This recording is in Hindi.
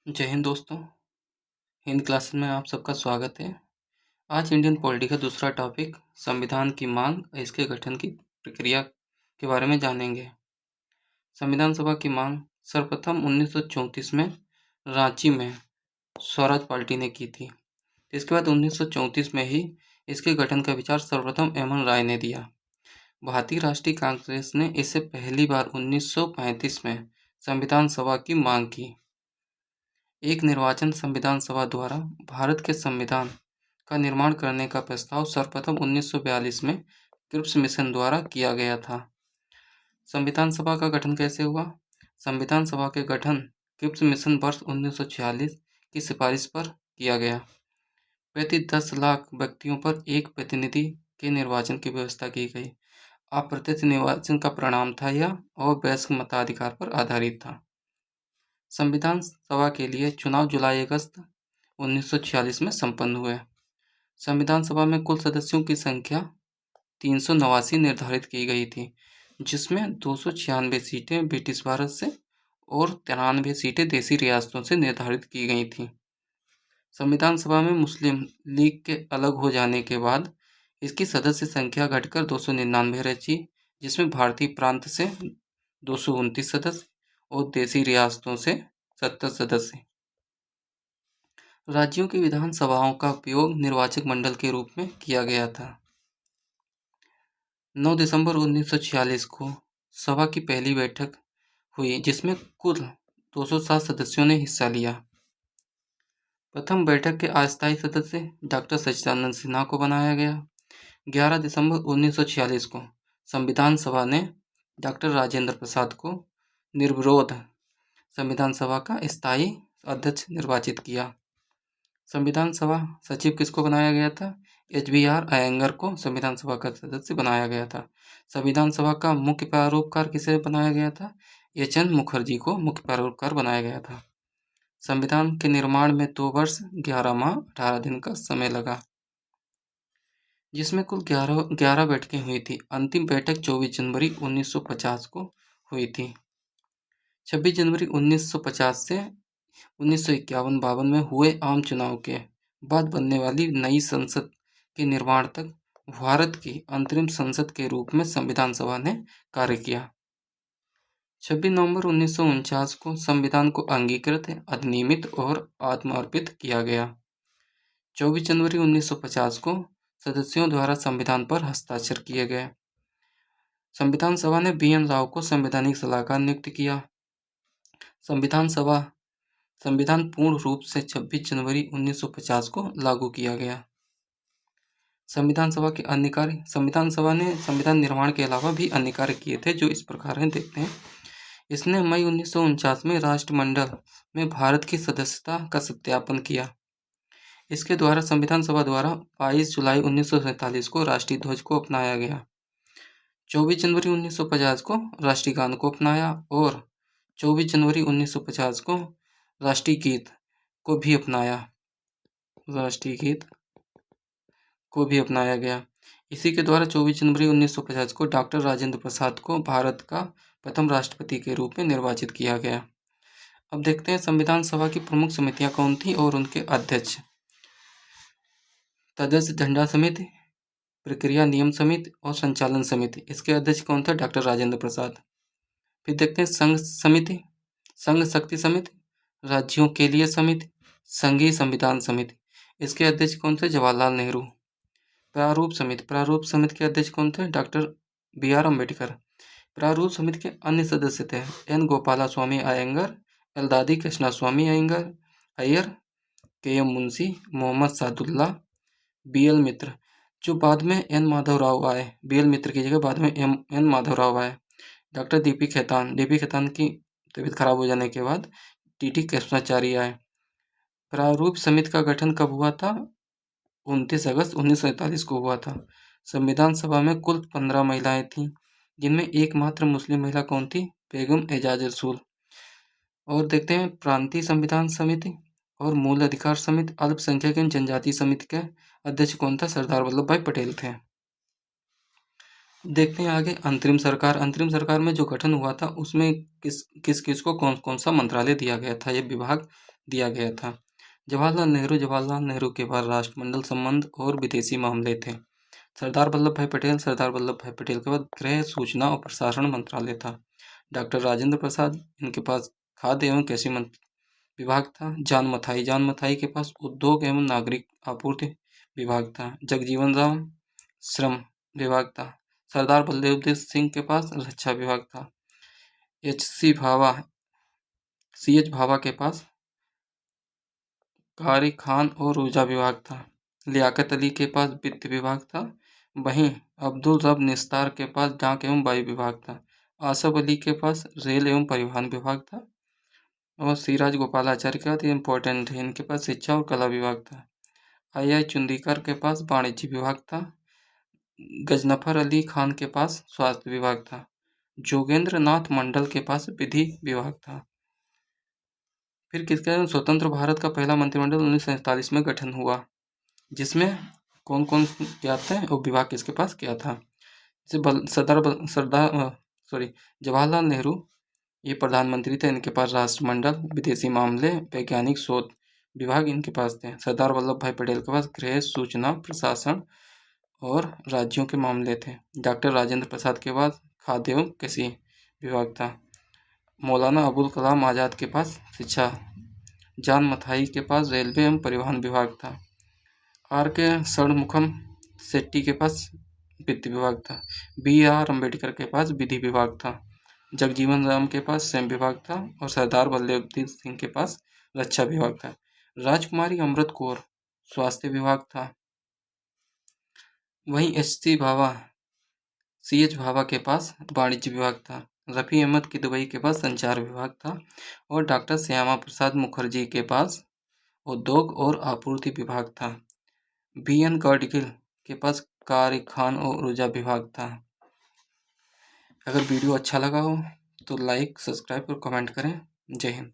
जय हिंद दोस्तों। हिंद क्लासेस में आप सबका स्वागत है। आज इंडियन पॉलिटी का दूसरा टॉपिक संविधान की मांग और इसके गठन की प्रक्रिया के बारे में जानेंगे। संविधान सभा की मांग सर्वप्रथम 1934 में रांची में स्वराज पार्टी ने की थी। इसके बाद 1934 में ही इसके गठन का विचार सर्वप्रथम एम.एन. राय ने दिया। भारतीय राष्ट्रीय कांग्रेस ने इससे पहली बार 1935 में संविधान सभा की मांग की। एक निर्वाचन संविधान सभा द्वारा भारत के संविधान का निर्माण करने का प्रस्ताव सर्वप्रथम 1942 में क्रिप्स मिशन द्वारा किया गया था। संविधान सभा का गठन कैसे हुआ? संविधान सभा के गठन क्रिप्स मिशन वर्ष 1946 की सिफारिश पर किया गया। प्रति 10 लाख व्यक्तियों पर एक प्रतिनिधि के निर्वाचन की व्यवस्था की गई। अप्रत्यक्ष निर्वाचन का परिणाम था यह और वयस्क मताधिकार पर आधारित था। संविधान सभा के लिए चुनाव जुलाई-अगस्त 1946 में संपन्न हुए। संविधान सभा में कुल सदस्यों की संख्या 389 निर्धारित की गई थी, जिसमें 296 सीटें ब्रिटिश भारत से और 93 सीटें देसी रियासतों से निर्धारित की गई थीं। संविधान सभा में मुस्लिम लीग के अलग हो जाने के बाद इसकी सदस्य संख्या घटकर 299 रही, जिसमें भारतीय प्रांत से 229 सदस्य और देसी रियासतों से 70 सदस्य। राज्यों की विधानसभाओं का उपयोग निर्वाचक मंडल के रूप में किया गया था। 9 दिसंबर 1946 को सभा की पहली बैठक हुई, जिसमें कुल 207 सदस्यों ने हिस्सा लिया। प्रथम बैठक के अस्थायी सदस्य डॉक्टर सच्चिदानंद सिन्हा को बनाया गया। 11 दिसंबर 1946 को संविधान सभा ने डॉक्टर राजेंद्र प्रसाद को निर्विरोध संविधान सभा का स्थायी अध्यक्ष निर्वाचित किया। संविधान सभा सचिव किसको बनाया गया था? एच.बी.आर. अयंगर को संविधान सभा का सदस्य बनाया गया था। संविधान सभा का मुख्य प्रारूपकार किसे बनाया गया था? एच.एन. मुखर्जी को मुख्य प्रारूपकार बनाया गया था। संविधान के निर्माण में 2 वर्ष 11 माह 18 दिन का समय लगा, जिसमें कुल 11 बैठकें हुई थी। अंतिम बैठक 24 जनवरी 1950 को हुई थी। 26 जनवरी 1950 से 1951-52 में हुए आम चुनाव के बाद बनने वाली नई संसद के निर्माण तक भारत की अंतरिम संसद के रूप में संविधान सभा ने कार्य किया। 26 नवंबर 1949 को संविधान को अंगीकृत, अधिनियमित और आत्मार्पित किया गया। 24 जनवरी 1950 को सदस्यों द्वारा संविधान पर हस्ताक्षर किए गए। संविधान सभा ने बी.एन. राव को संवैधानिक सलाहकार नियुक्त किया। संविधान पूर्ण रूप से 26 जनवरी 1950 को लागू किया गया। संविधान सभा के अन्य कार्य। संविधान सभा ने संविधान निर्माण के अलावा भी अन्य कार्य किए थे, जो इस प्रकार हैं, देखते हैं। इसने मई 1949 में राष्ट्रमंडल में भारत की सदस्यता का सत्यापन किया। इसके द्वारा संविधान सभा द्वारा 22 जुलाई 1947 को राष्ट्रीय ध्वज को अपनाया गया। 24 जनवरी 1950 को राष्ट्रीय गान को अपनाया और 24 जनवरी 1950 को राष्ट्रीय गीत को भी अपनाया गया। इसी के द्वारा 24 जनवरी 1950 को डॉक्टर राजेंद्र प्रसाद को भारत का प्रथम राष्ट्रपति के रूप में निर्वाचित किया गया। अब देखते हैं संविधान सभा की प्रमुख समितियां कौन थी और उनके अध्यक्ष। सदस्य झंडा समिति, प्रक्रिया नियम समिति और संचालन समिति। इसके अध्यक्ष कौन था? डॉक्टर राजेंद्र प्रसाद। फिर देखते हैं संघ समिति, संघ शक्ति समिति, राज्यों के लिए समिति, संघीय संविधान समिति। इसके अध्यक्ष कौन थे? जवाहरलाल नेहरू। प्रारूप समिति के अध्यक्ष कौन थे? Doctor B R. अम्बेडकर। प्रारूप समिति के अन्य सदस्य थे एन. गोपालास्वामी अयंगर, एल. दादी कृष्णास्वामी अय्यर, के.एम. मुंशी, मोहम्मद सादुल्ला, बी.एल. मित्र, जो बाद में एन. माधवराव आए। बी.एल. मित्र की जगह बाद में एन. माधवराव आए। Doctor DP. खेतान की तबीयत खराब हो जाने के बाद टी.टी. कृष्णाचार्य आए। प्रारूप समिति का गठन कब हुआ था? 29 अगस्त 1947 को हुआ था। संविधान सभा में कुल 15 महिलाएं थीं, जिनमें एकमात्र मुस्लिम महिला कौन थी? बेगम एजाज रसूल। और देखते हैं प्रांतीय संविधान समिति और मूल अधिकार समिति, अल्पसंख्यक एवं जनजाति समिति के अध्यक्ष कौन था? सरदार वल्लभ भाई पटेल थे। देखते हैं आगे अंतरिम सरकार में जो गठन हुआ था उसमें किस किस को कौन कौन सा मंत्रालय दिया गया था, ये विभाग दिया गया था। जवाहरलाल नेहरू के बाद राष्ट्रमंडल संबंध और विदेशी मामले थे। सरदार वल्लभ भाई पटेल के बाद गृह, सूचना और प्रसारण मंत्रालय था। डॉक्टर राजेंद्र प्रसाद, इनके पास खाद्य एवं कृषि विभाग था। जान मथाई के पास उद्योग एवं नागरिक आपूर्ति विभाग था। जगजीवन राम, श्रम विभाग था। सरदार बल्लभ सिंह के पास रक्षा विभाग था। सी एच भाभा के पास कारी खान और ऊर्जा विभाग था। लियाकत अली के पास वित्त विभाग था। वहीं अब्दुल रब निस्तार के पास डाक एवं वायु विभाग था। आसफ अली के पास रेल एवं परिवहन विभाग था। और सिराज गोपालाचार्य के पास इम्पोर्टेंट है, इनके पास शिक्षा और कला विभाग था। आई चुंदीकर के पास वाणिज्य विभाग था। गजनफर अली खान के पास स्वास्थ्य विभाग था। जोगेंद्र नाथ मंडल के पास विधि विभाग था। फिर किसका स्वतंत्र भारत का पहला मंत्रिमंडल 1947 में गठन हुआ, जिसमें कौन कौन क्या थे और विभाग किसके पास क्या था। जवाहरलाल नेहरू ये प्रधानमंत्री थे, इनके पास राष्ट्रमंडल, विदेशी मामले, वैज्ञानिक शोध विभाग इनके पास थे। सरदार वल्लभ भाई पटेल के पास गृह, सूचना, प्रशासन और राज्यों के मामले थे। डॉक्टर राजेंद्र प्रसाद के पास खाद्य एवं कृषि विभाग था। मौलाना अबुल कलाम आज़ाद के पास शिक्षा। जान मथाई के पास रेलवे एवं परिवहन विभाग था। आर के षणमुखम शेट्टी के पास वित्त विभाग था। बी आर अम्बेडकर के पास विधि विभाग था। जगजीवन राम के पास श्रम विभाग था। और सरदार वल्लभ सिंह के पास रक्षा विभाग था। राजकुमारी अमृत कौर स्वास्थ्य विभाग था। वहीं सी एच भाभा के पास वाणिज्य विभाग था। रफ़ी अहमद किदवई के पास संचार विभाग था। और डॉक्टर श्यामा प्रसाद मुखर्जी के पास उद्योग और आपूर्ति विभाग था। बी एन गडगिल के पास कार्य, खान और ऊर्जा विभाग था। अगर वीडियो अच्छा लगा हो तो लाइक, सब्सक्राइब और कमेंट करें। जय हिंद।